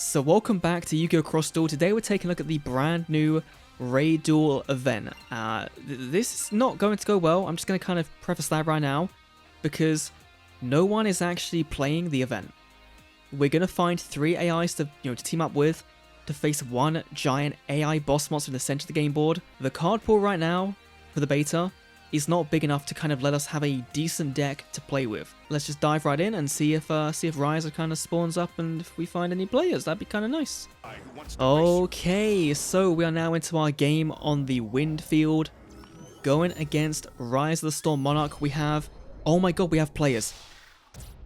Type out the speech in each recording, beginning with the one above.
So welcome back to Yu-Gi-Oh! Cross Duel. Today we're taking a look at the brand new Raid Duel event. This is not going to go well. I'm just going to kind of preface that right now because no one is actually playing the event. We're going to find 3 AIs to team up with to face one giant AI boss monster in the center of the game board. The card pool right now for the beta is not big enough to kind of let us have a decent deck to play with. Let's just dive right in and see if Raiza kind of spawns up and if we find any players. That'd be kind of nice. Okay, so we are now into our game on the wind field, going against Raiza the Storm Monarch. We have, oh my god, we have players.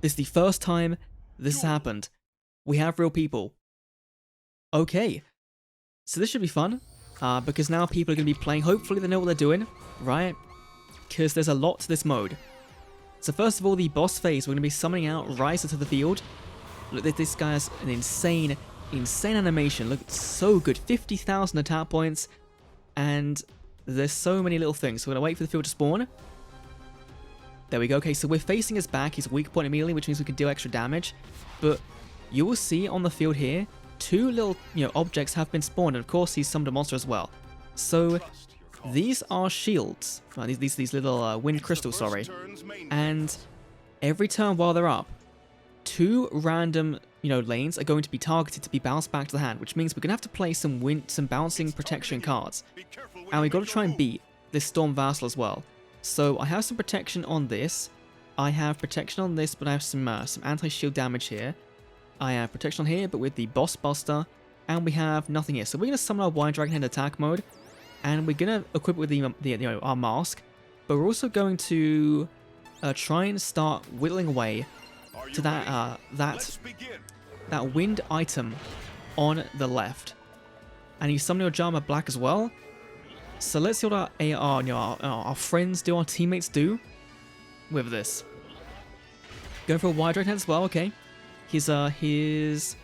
This is the first time this has happened. We have real people. Okay, so this should be fun, because now people are going to be playing. Hopefully they know what they're doing, right? Because there's a lot to this mode. So first of all, the boss phase, we're going to be summoning out Raiza to the field. Look, this guy has an insane animation. Look, it's so good. 50,000 attack points, and there's so many little things. So we're going to wait for the field to spawn. There we go. Okay, so we're facing his back, his weak point immediately, which means we can deal extra damage. But you will see on the field here, 2 little objects have been spawned, and of course he's summoned a monster as well. So these are shields, these little wind crystals, sorry, and every turn while they're up, 2 random lanes are going to be targeted to be bounced back to the hand, which means we're gonna have to play some bouncing protection cards, and we got to try and beat this Storm Vassal as well. So I have some protection on this, I have protection on this, but I have some anti-shield damage here. I have protection on here, but with the Boss Buster, and we have nothing here. So we're gonna summon our Wine Dragon in attack mode. And we're gonna equip it with our mask, but we're also going to try and start whittling away to that wind item on the left. And you summon your Jama Black as well. So let's see what our friends do, our teammates do with this. Going for a wide right hand as well. Okay, His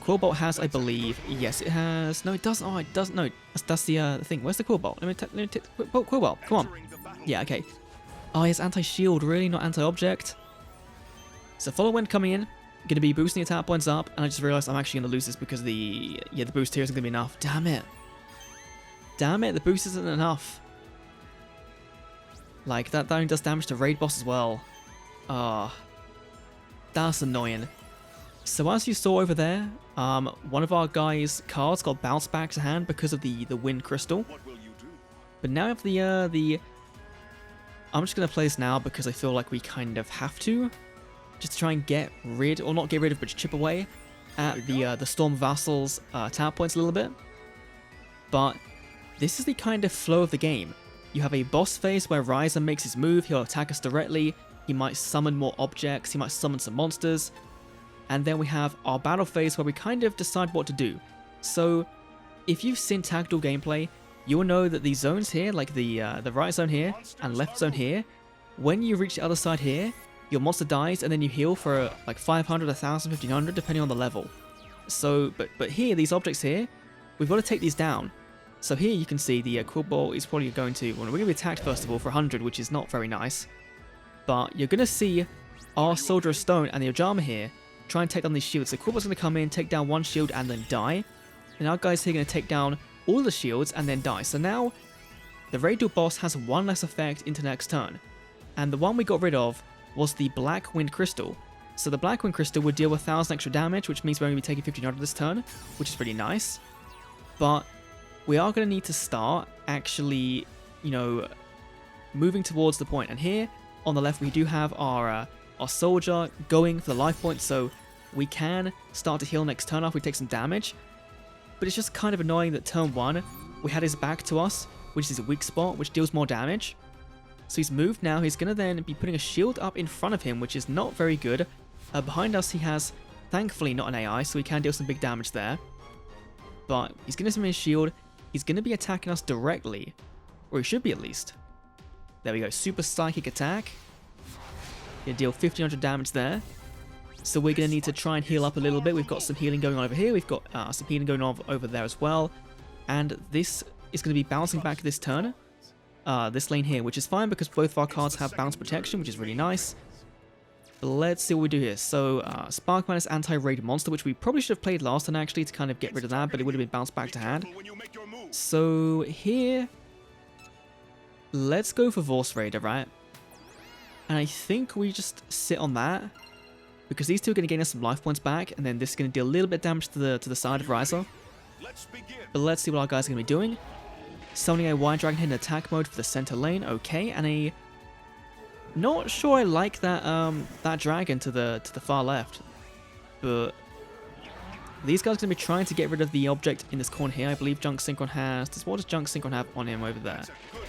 Quillbolt has, I believe, yes, it has. No, it doesn't. Oh, it doesn't. No, that's the thing. Where's the Quillbolt? Let me take the Quillbolt. Come on. Yeah, okay. Oh, he has anti-shield, really, not anti-object. So follow wind coming in, going to be boosting attack points up, and I just realized I'm actually going to lose this because the boost here isn't going to be enough. Damn it. Damn it, the boost isn't enough. Like, that only does damage to raid boss as well. Ah, that's annoying. So as you saw over there, one of our guys' cards got bounced back to hand because of the wind crystal. But now I have the I'm just going to play this now because I feel like we kind of have to. Just to try and get rid, or not get rid of, but chip away at the Storm Vassal's attack points a little bit. But this is the kind of flow of the game. You have a boss phase where Raiza makes his move, he'll attack us directly, he might summon more objects, he might summon some monsters. And then we have our battle phase where we kind of decide what to do. So if you've seen Tag Duel gameplay, you will know that these zones here, like the right zone here and left zone here, when you reach the other side here, your monster dies and then you heal for like 500, 1000, 1500 depending on the level. So, but here, these objects here, we've got to take these down. So here you can see the Quillbolt is probably going to, well, we're going to be attacked first of all for 100, which is not very nice. But you're going to see our Soldier of Stone and the Ojama here try and take down these shields. So Quillbolt's going to come in, take down one shield and then die. And our guys here are going to take down all the shields and then die. So now the Raid Duel boss has one less effect into next turn. And the one we got rid of was the Black Wind Crystal. So the Black Wind Crystal would deal 1,000 extra damage, which means we're going to be taking 1500 this turn, which is pretty nice. But we are going to need to start actually, moving towards the point. And here on the left we do have our soldier going for the life point, so we can start to heal next turn after we take some damage. But it's just kind of annoying that turn 1 we had his back to us, which is a weak spot, which deals more damage. So he's moved now, he's going to then be putting a shield up in front of him, which is not very good. Behind us he has, thankfully, not an AI, so he can deal some big damage there. But he's going to summon his shield, he's going to be attacking us directly, or he should be at least. There we go, super psychic attack. Gonna deal 1500 damage there. So we're going to need to try and heal up a little bit. We've got some healing going on over here. We've got some healing going on over there as well. And this is going to be bouncing back this turn. This lane here, which is fine because both of our cards have bounce protection, which is really nice. But let's see what we do here. So, Sparkman is anti-raid monster, which we probably should have played last turn actually to kind of get rid of that, but it would have been bounced back to hand. So, here, let's go for Vorse Raider, right? And I think we just sit on that, because these two are going to gain us some life points back, and then this is going to deal a little bit of damage to the side of Raiza. But let's see what our guys are going to be doing. Summoning a Wide Dragon Head in attack mode for the center lane, okay, and a... Not sure I like that that dragon to the far left, but these guys are going to be trying to get rid of the object in this corner here. I believe Junk Synchron has... What does Junk Synchron have on him over there?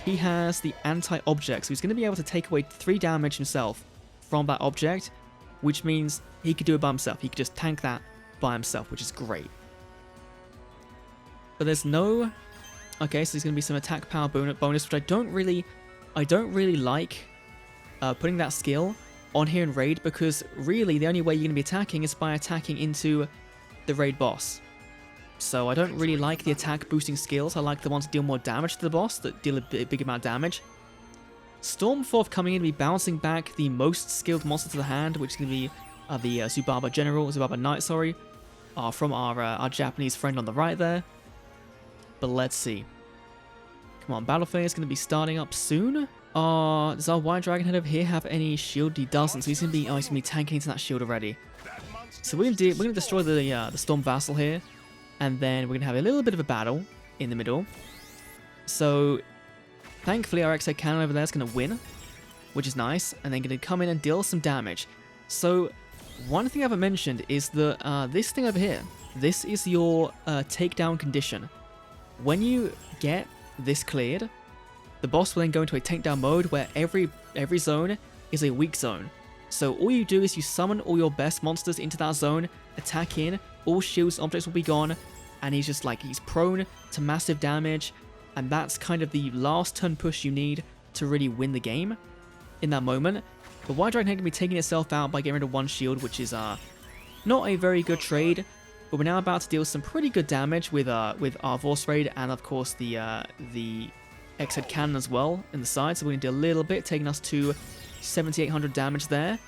He has the anti-object, so he's going to be able to take away 3 damage himself from that object, which means he could do it by himself. He could just tank that by himself, which is great. But there's no... Okay, so there's going to be some attack power bonus, which I don't really like putting that skill on here in raid, because really the only way you're going to be attacking is by attacking into the raid boss. So I don't really like the attack boosting skills. I like the ones that deal more damage to the boss, that deal a big amount of damage. Stormforth coming in to be bouncing back the most skilled monster to the hand, which is going to be the Zubaba Knight, sorry, from our Japanese friend on the right there. But let's see. Come on, Battle Phase is going to be starting up soon. Does our White Dragon Head over here have any shield? He doesn't, so he's going to be tanking into that shield already. So we're going to destroy the Storm Vassal here, and then we're going to have a little bit of a battle in the middle. So thankfully our X-Head Cannon over there is going to win, which is nice, and then going to come in and deal some damage. So one thing I haven't mentioned is that this thing over here, this is your takedown condition. When you get this cleared, the boss will then go into a takedown mode where every zone is a weak zone. So all you do is you summon all your best monsters into that zone, attack in, all shields and objects will be gone, and he's just like, he's prone to massive damage, and that's kind of the last turn push you need to really win the game in that moment. But White Dragon Head can be taking itself out by getting rid of 1 shield, which is not a very good trade. But we're now about to deal some pretty good damage with our Vorse Raid, and of course the X-Head Cannon as well in the side. So we're going to do a little bit, taking us to 7,800 damage there.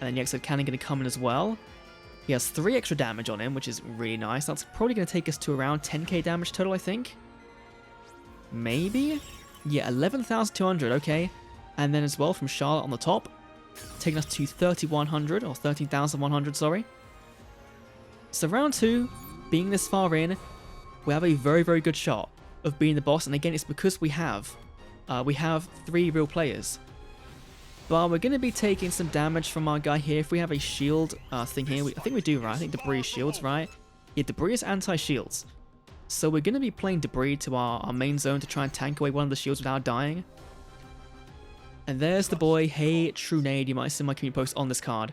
And then the X-Head Cannon going to come in as well. He has 3 extra damage on him, which is really nice. That's probably going to take us to around 10k damage total, I think. Maybe? Yeah, 11,200, okay. And then as well from Charlotte on the top, taking us to 3,100, or 13,100, sorry. So round 2, being this far in, we have a very, very good shot of being the boss. And again, it's because we have 3 real players. But we're going to be taking some damage from our guy here. If we have a shield thing here, I think we do, right? I think Debris is shields, right? Yeah, Debris is anti-shields. So we're going to be playing Debris to our main zone to try and tank away one of the shields without dying. And there's the boy, Hey True Nade. You might have seen my community post on this card.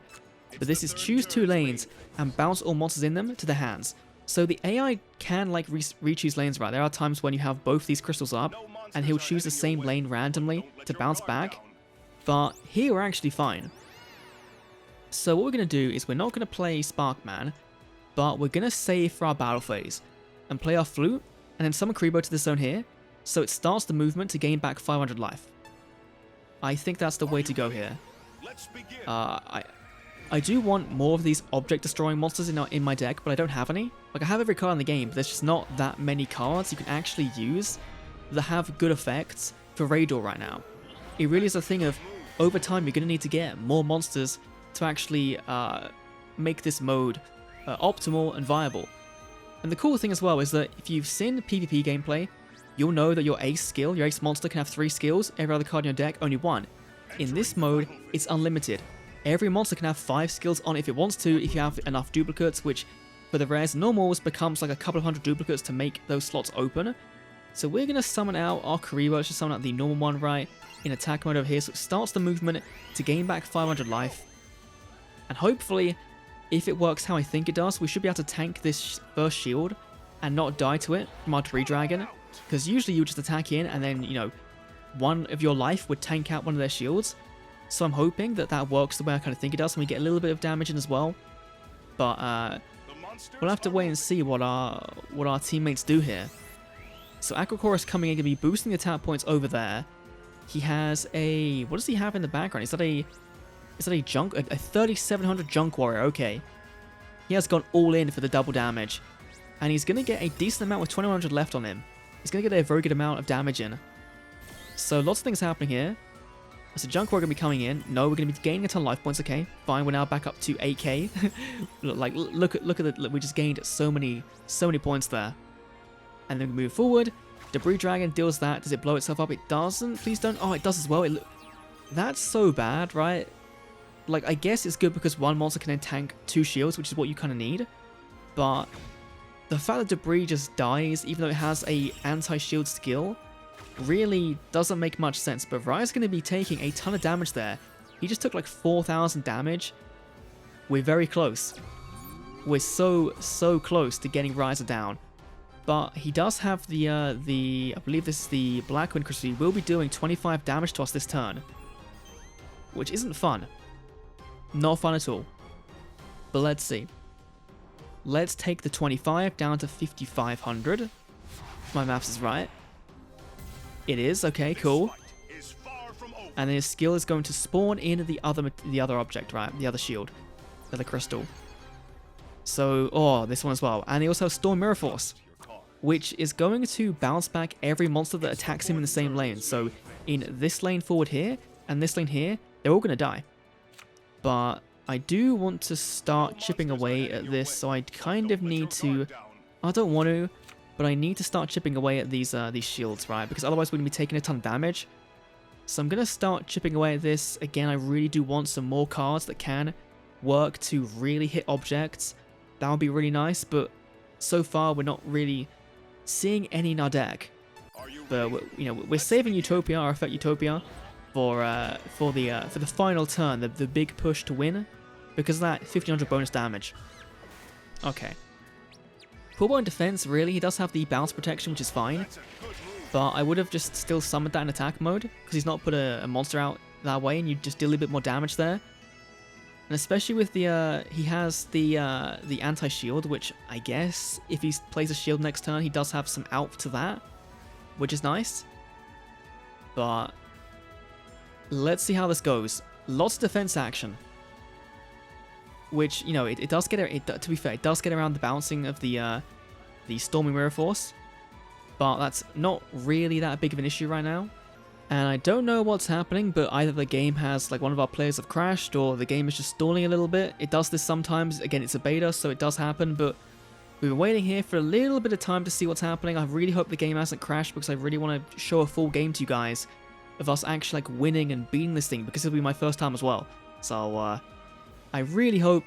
But this is choose 2 lanes and bounce all monsters in them to their hands. So the AI can like re-choose lanes, right? There are times when you have both these crystals up and he'll choose the same lane randomly to bounce back. But here we're actually fine. So what we're going to do is we're not going to play Sparkman, but we're going to save for our battle phase and play our flute and then summon Kribo to this zone here. So it starts the movement to gain back 500 life. I think that's the way to go here. I do want more of these object destroying monsters in my deck, but I don't have any. Like, I have every card in the game, but there's just not that many cards you can actually use that have good effects for Raidor right now. It really is a thing of, over time, you're going to need to get more monsters to actually make this mode optimal and viable. And the cool thing as well is that if you've seen PvP gameplay, you'll know that your ace skill, your ace monster can have 3 skills, every other card in your deck, only 1. In this mode, it's unlimited. Every monster can have 5 skills on it if it wants to, if you have enough duplicates, which for the rares and normals becomes like a couple of hundred duplicates to make those slots open. So we're going to summon out our Karibo, let's just summon out the normal one, right, in attack mode over here, so it starts the movement to gain back 500 life. And hopefully, if it works how I think it does, we should be able to tank this first shield and not die to it from our Debris Dragon. Because usually you just attack in and then, you know, one of your life would tank out one of their shields. So I'm hoping that that works the way I kind of think it does, and we get a little bit of damage in as well. But we'll have to wait and see what our teammates do here. So Aquacore coming in, going to be boosting the attack points over there. He has a... what does he have in the background? Is that a Is that a junk? A 3700 junk warrior, okay. He has gone all in for the double damage. And he's going to get a decent amount with 2100 left on him. He's going to get a very good amount of damage in. So lots of things happening here. So junk warrior going to be coming in. No, we're going to be gaining a ton of life points, okay. Fine, we're now back up to 8k. Like, look at the, we just gained so many points there. And then we move forward. Debris Dragon deals that. Does it blow itself up? It doesn't. Please don't. Oh, it does as well. That's so bad, right? Like, I guess it's good because one monster can then tank 2 shields, which is what you kind of need. But the fact that Debris just dies, even though it has a anti-shield skill, really doesn't make much sense. But Raiza's going to be taking a ton of damage there. He just took like 4,000 damage. We're very close. We're so close to getting Raiza down. But he does have the I believe this is the Blackwind Crystal. He will be doing 25 damage to us this turn, which isn't fun. Not fun at all. But let's see. Let's take the 25 down to 5,500. If my maths is right. It is. Okay, cool. And then his skill is going to spawn in the other object, right? The other shield, the other crystal. So, oh, this one as well. And he also has Storm Mirror Force, which is going to bounce back every monster that attacks him in the same lane. So in this lane forward here and this lane here, they're all going to die. But I do want to start chipping away at this, so I kind of need to... I don't want to, but I need to start chipping away at these shields, right? Because otherwise we're going to be taking a ton of damage. So I'm going to start chipping away at this. Again, I really do want some more cards that can work to really hit objects. That would be really nice, but so far we're not really seeing any in our deck. But we're saving Utopia, our Effect Utopia, for the final turn, the big push to win, because of that 1,500 bonus damage. Okay. Poolboy in defense, really, he does have the bounce protection, which is fine, but I would have just still summoned that in attack mode, because he's not put a monster out that way, and you just deal a bit more damage there. And especially with the, he has the anti-shield, which I guess if he plays a shield next turn, he does have some out to that, which is nice. But let's see how this goes. Lots of defense action, which, it does get, to be fair, it does get around the bouncing of the Stormy Mirror Force, but that's not really that big of an issue right now. And I don't know what's happening, but either the game has, like, one of our players have crashed, or the game is just stalling a little bit. It does this sometimes. Again, it's a beta, so it does happen, but we've been waiting here for a little bit of time to see what's happening. I really hope the game hasn't crashed, because I really want to show a full game to you guys of us actually, like, winning and beating this thing, because it'll be my first time as well. So, I really hope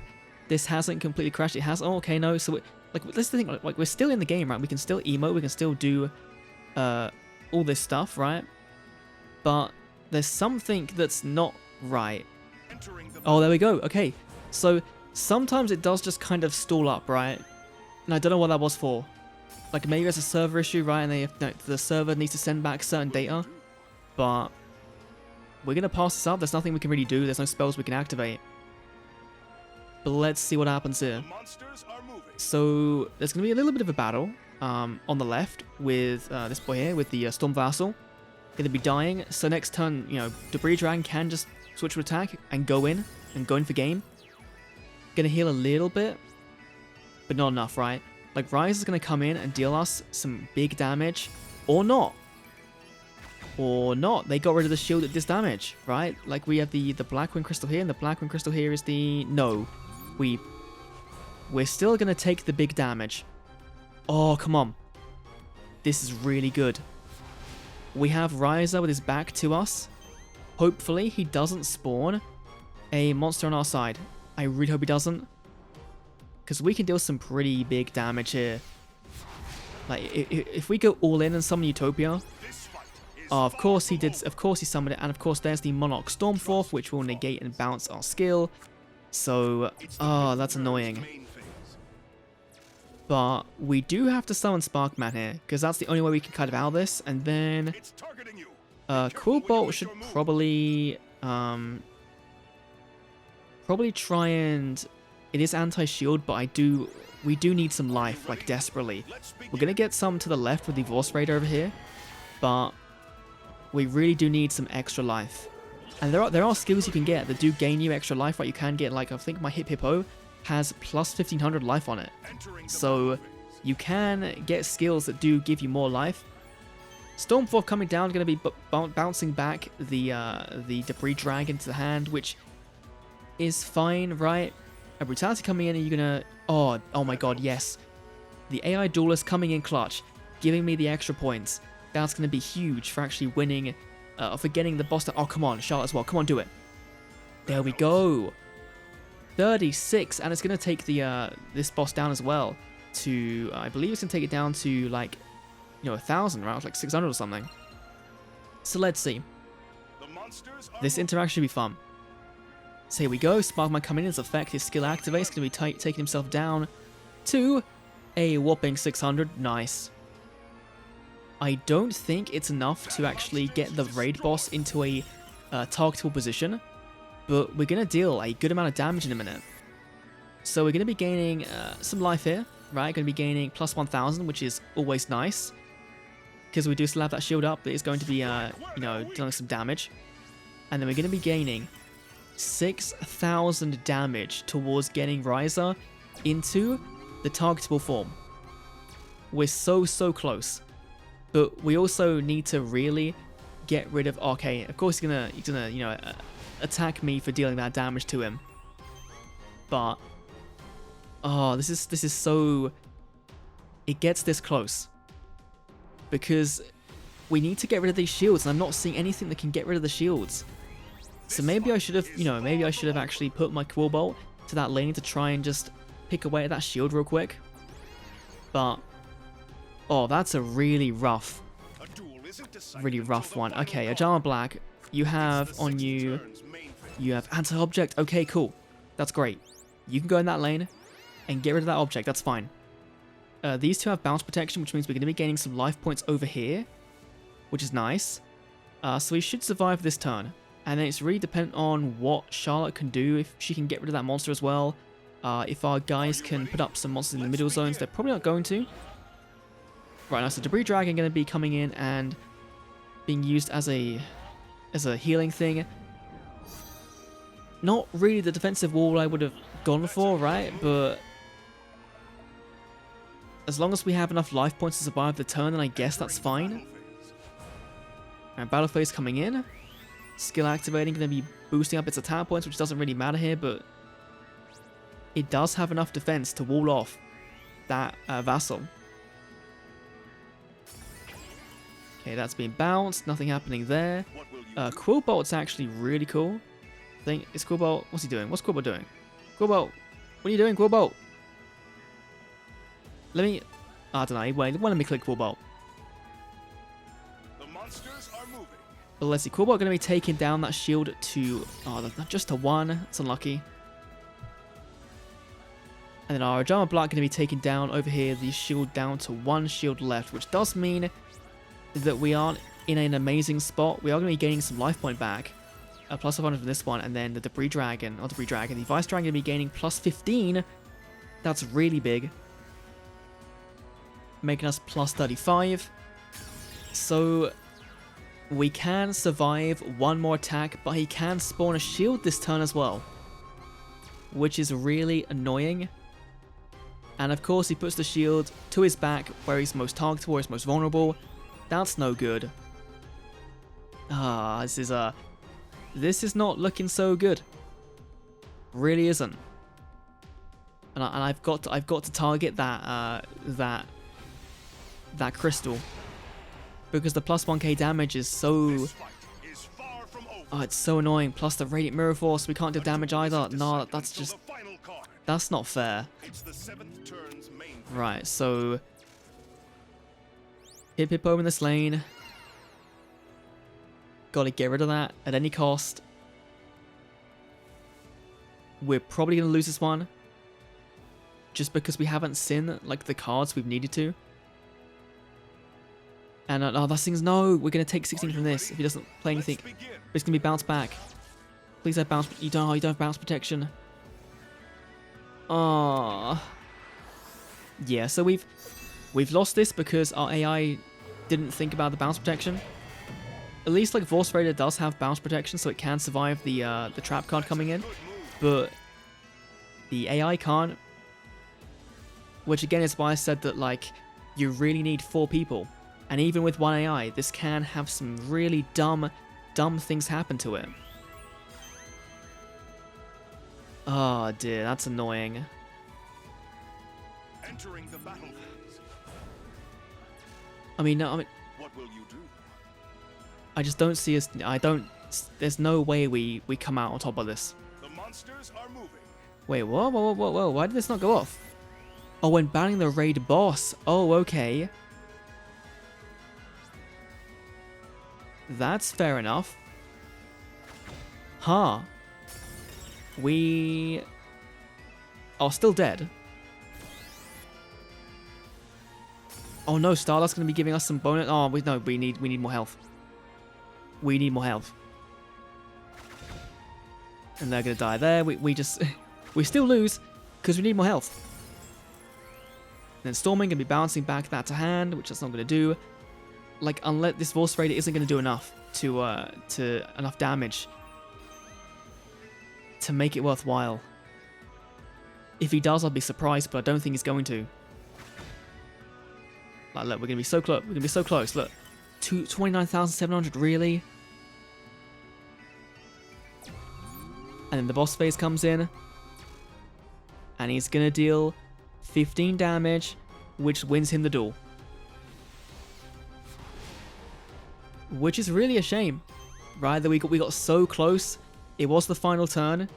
this hasn't completely crashed. It has. Oh, okay, no. So, this is the thing. Like, we're still in the game, right? We can still emote. We can still do all this stuff, right? But there's something that's not right. Oh, there we go. Okay. So sometimes it does just kind of stall up, right? And I don't know what that was for. Like, maybe it's a server issue, right? And the server needs to send back certain data. But we're going to pass this up. There's nothing we can really do. There's no spells we can activate. But let's see what happens here. So there's going to be a little bit of a battle on the left with this boy here, with the Storm Vassal. Going to be dying. So next turn, Debris Dragon can just switch to attack and go in for game. Going to heal a little bit, but not enough, right? Like, Raiza is going to come in and deal us some big damage, or not. Or not. They got rid of the shield at this damage, right? Like, we have the Blackwind Crystal here, and the Blackwind Crystal here is the... No. We're still going to take the big damage. Oh, come on. This is really good. We have Raiza with his back to us. Hopefully, he doesn't spawn a monster on our side. I really hope he doesn't, because we can deal some pretty big damage here. Like, if we go all in and summon Utopia... Oh, of course he did. Of course he summoned it, and of course there's the Monarch Stormforth, which will negate and bounce our skill. So, oh, that's annoying. But we do have to summon Sparkman here, because that's the only way we can kind of out this. And then Cool Bolt should probably try and... It is anti-shield, but we do need some life, like, desperately. We're going to get some to the left with the Vorse Raid over here, but we really do need some extra life. And there are skills you can get that do gain you extra life, right? You can get, like, I think my Hippo has plus 1500 life on it. So you can get skills that do give you more life. Stormforth coming down, going to be bouncing back the Debris Drag into the hand, which is fine, right? A Brutality coming in, and you're going to... Oh my god, yes. The AI Duelist coming in clutch, giving me the extra points. That's going to be huge for actually winning, for getting the boss down. Oh, come on, Charlotte as well. Come on, do it. There we go. 36, and it's going to take the this boss down as well to... I believe it's going to take it down to, like, 1,000, right? Like 600 or something. So let's see. This interaction should be fun. So here we go. Sparkman coming in as effect. His skill activates. Going to be taking himself down to a whopping 600. Nice. I don't think it's enough to actually get the raid boss into a targetable position, but we're going to deal a good amount of damage in a minute. So we're going to be gaining some life here, right? Going to be gaining plus 1,000, which is always nice, because we do still have that shield up, but it's going to be, dealing some damage. And then we're going to be gaining 6,000 damage towards getting Raiza into the targetable form. We're so close. But we also need to really get rid of... Okay, of course he's gonna attack me for dealing that damage to him. But... Oh, this is so... It gets this close. Because we need to get rid of these shields, and I'm not seeing anything that can get rid of the shields. So maybe I should have, actually put my Quill Bolt to that lane to try and just pick away at that shield real quick. But... Oh, that's a really rough one. Okay, Ajama Black, you have on you have anti-object. Okay, cool. That's great. You can go in that lane and get rid of that object. That's fine. These two have bounce protection, which means we're going to be gaining some life points over here, which is nice. So we should survive this turn. And then it's really dependent on what Charlotte can do, if she can get rid of that monster as well. If our guys can put up some monsters in the middle zones, they're probably not going to. Right, now, so Debris Dragon going to be coming in and being used as a healing thing. Not really the defensive wall I would have gone for, right? But as long as we have enough life points to survive the turn, then I guess that's fine. And Battle Phase coming in. Skill activating, going to be boosting up its attack points, which doesn't really matter here, but it does have enough defense to wall off that Vassal. Okay, that's being bounced. Nothing happening there. Quillbolt's actually really cool. I think it's Quillbolt. What's he doing? What's Quillbolt doing? Quillbolt, what are you doing, Quillbolt? Let me... I don't know. Wait, let me click Quillbolt. The monsters are moving. But let's see. Quillbolt going to be taking down that shield to... Oh, just to 1. It's unlucky. And then our Ajama Black going to be taking down over here the shield down to 1 shield left, which does mean that we aren't in an amazing spot. We are going to be gaining some life point back. Plus 500 from this one, and then the the Vice Dragon, the Vice Dragon going to be gaining plus 15. That's really big. Making us plus 35. So we can survive one more attack, but he can spawn a shield this turn as well, which is really annoying. And of course he puts the shield to his back where he's most targetable, where he's most vulnerable. That's no good. This is not looking so good. Really isn't. And I've got to target that that crystal, because the plus 1k damage is so... Oh, it's so annoying. Plus the Radiant Mirror Force, we can't do damage either. No, that's not fair. Right, so Hippo in this lane. Gotta get rid of that at any cost. We're probably gonna lose this one, just because we haven't seen like the cards we've needed to. And oh, that thing's no. We're gonna take 16 from this if he doesn't play anything. But it's gonna be bounced back. Please have bounce. You don't have bounce protection. Ah. Yeah. So we've lost this because our AI didn't think about the bounce protection. At least like Force Raider does have bounce protection, so it can survive the trap card coming in, but the AI can't. Which again is why I said that like you really need 4 people, and even with 1 AI, this can have some really dumb things happen to it. Oh dear, that's annoying. Entering the battlefield. I mean, no, What will you do? I just don't see us. There's no way we come out on top of this. The monsters are moving. Wait, whoa! Why did this not go off? Oh, when battling the raid boss. Oh, okay. That's fair enough. Huh. We are still dead. Oh no, Stardust's gonna be giving us some bonus. Oh, we need more health. We need more health. And they're gonna die there. We just we still lose because we need more health. And then Storming gonna be bouncing back that to hand, which that's not gonna do. Like, unless this Force Raider isn't gonna do enough to enough damage to make it worthwhile. If he does, I'll be surprised, but I don't think he's going to. Like, look, we're gonna be so close. We're gonna be so close. Look, 29,700, really? And then the boss phase comes in, and he's gonna deal 15 damage, which wins him the duel. Which is really a shame, right? That we got so close. It was the final turn.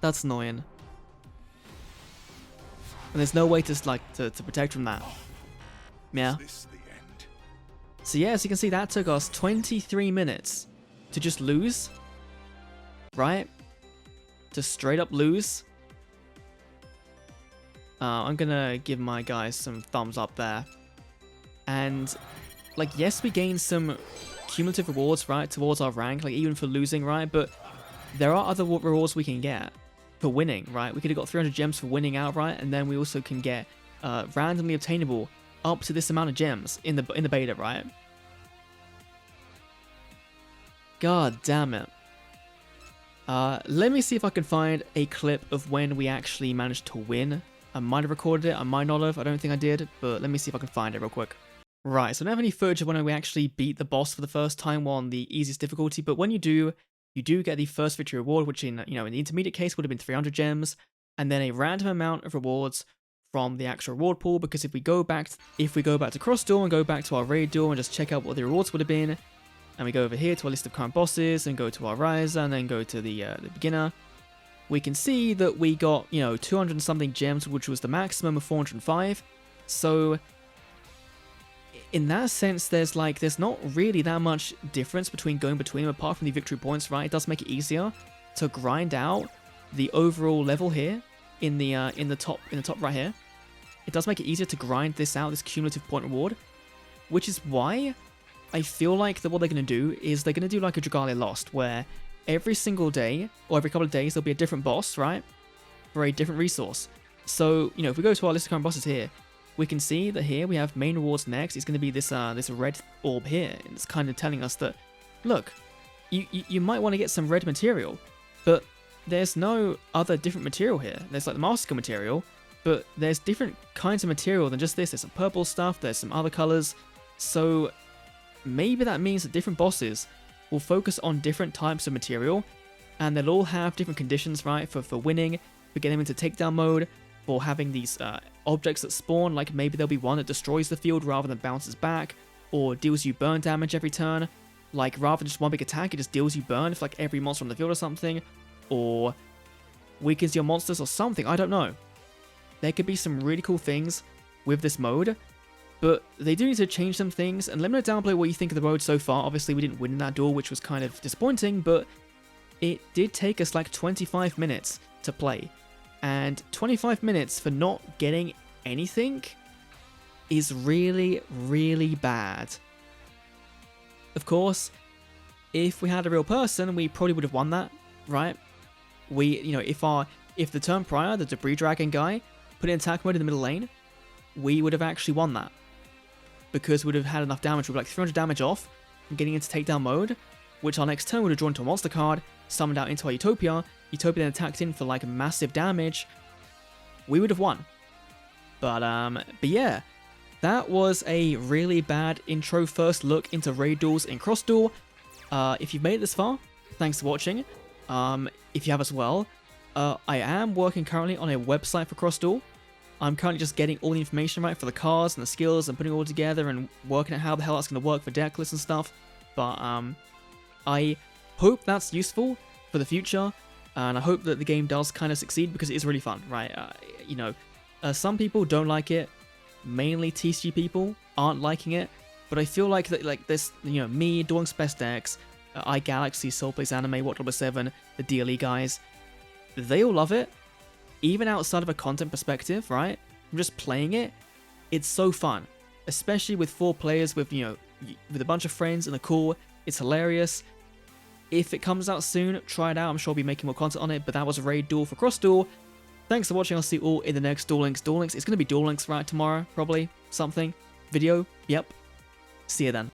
That's annoying. And there's no way to protect from that. Yeah. So yeah, as you can see, that took us 23 minutes to just lose. Right? To straight up lose. I'm gonna give my guys some thumbs up there. And, like, yes, we gained some cumulative rewards, right, towards our rank, like, even for losing, right? But there are other rewards we can get for winning, right? We could have got 300 gems for winning outright, and then we also can get randomly obtainable up to this amount of gems in the beta, right? God damn it. Let me see if I can find a clip of when we actually managed to win. I might have recorded it, I might not have, I don't think I did, but let me see if I can find it real quick. Right, so I don't have any footage of when we actually beat the boss for the first time on the easiest difficulty, but when you do get the first victory reward, which in the intermediate case would have been 300 gems, and then a random amount of rewards from the actual reward pool, because if we go back to Cross Duel and go back to our raid duel and just check out what the rewards would have been, and we go over here to our list of current bosses and go to our Raiza and then go to the beginner, we can see that we got, 200 and something gems, which was the maximum of 405. So in that sense, there's not really that much difference between going between them apart from the victory points, right? It does make it easier to grind out the overall level here in the top right here. It does make it easier to grind this out, this cumulative point reward, which is why I feel like that what they're going to do is they're going to do like a Dragalia Lost, where every single day or every couple of days there'll be a different boss, right? For a different resource. So, if we go to our list of current bosses here, we can see that here we have main rewards next. It's going to be this red orb here. And it's kind of telling us that, look, you might want to get some red material, but there's no other different material here. There's like the Master material, but there's different kinds of material than just this. There's some purple stuff, there's some other colors. So maybe that means that different bosses will focus on different types of material, and they'll all have different conditions, right, for winning, for getting them into takedown mode, for having these objects that spawn. Like maybe there'll be one that destroys the field rather than bounces back, or deals you burn damage every turn. Like rather than just one big attack, it just deals you burn for like every monster on the field or something, or weakens your monsters or something. I don't know. There could be some really cool things with this mode, but they do need to change some things. And let me know down below what you think of the mode so far. Obviously, we didn't win in that duel, which was kind of disappointing, but it did take us like 25 minutes to play. And 25 minutes for not getting anything is really, really bad. Of course, if we had a real person, we probably would have won that, right? If the turn prior, the Debris Dragon guy, put in attack mode in the middle lane, we would have actually won that. because we would have had enough damage. We were like 300 damage off from getting into takedown mode, which our next turn would have drawn to a monster card, summoned out into our Utopia. Utopia then attacked in for like massive damage. We would have won. But yeah, that was a really bad intro first look into raid duels in Cross Duel. If you've made it this far, thanks for watching. If you have as well, I am working currently on a website for Cross Duel. I'm currently just getting all the information right for the cards and the skills and putting it all together and working out how the hell that's going to work for deck lists and stuff. But I hope that's useful for the future, and I hope that the game does kind of succeed because it is really fun, right? You know, some people don't like it, mainly TCG people aren't liking it, but I feel like that, like this, you know, me, Doing's Best Decks, iGalaxy, Soulplays Anime, What7, the DLE guys, they all love it. Even outside of a content perspective, right? I'm just playing it. It's so fun, especially with 4 players with, you know, with a bunch of friends and a call. It's hilarious. If it comes out soon, try it out. I'm sure I'll be making more content on it, but that was a raid duel for Cross Duel. Thanks for watching. I'll see you all in the next Duel Links. Duel Links, it's going to be Duel Links, right? Tomorrow, probably. Something. Video. Yep. See you then.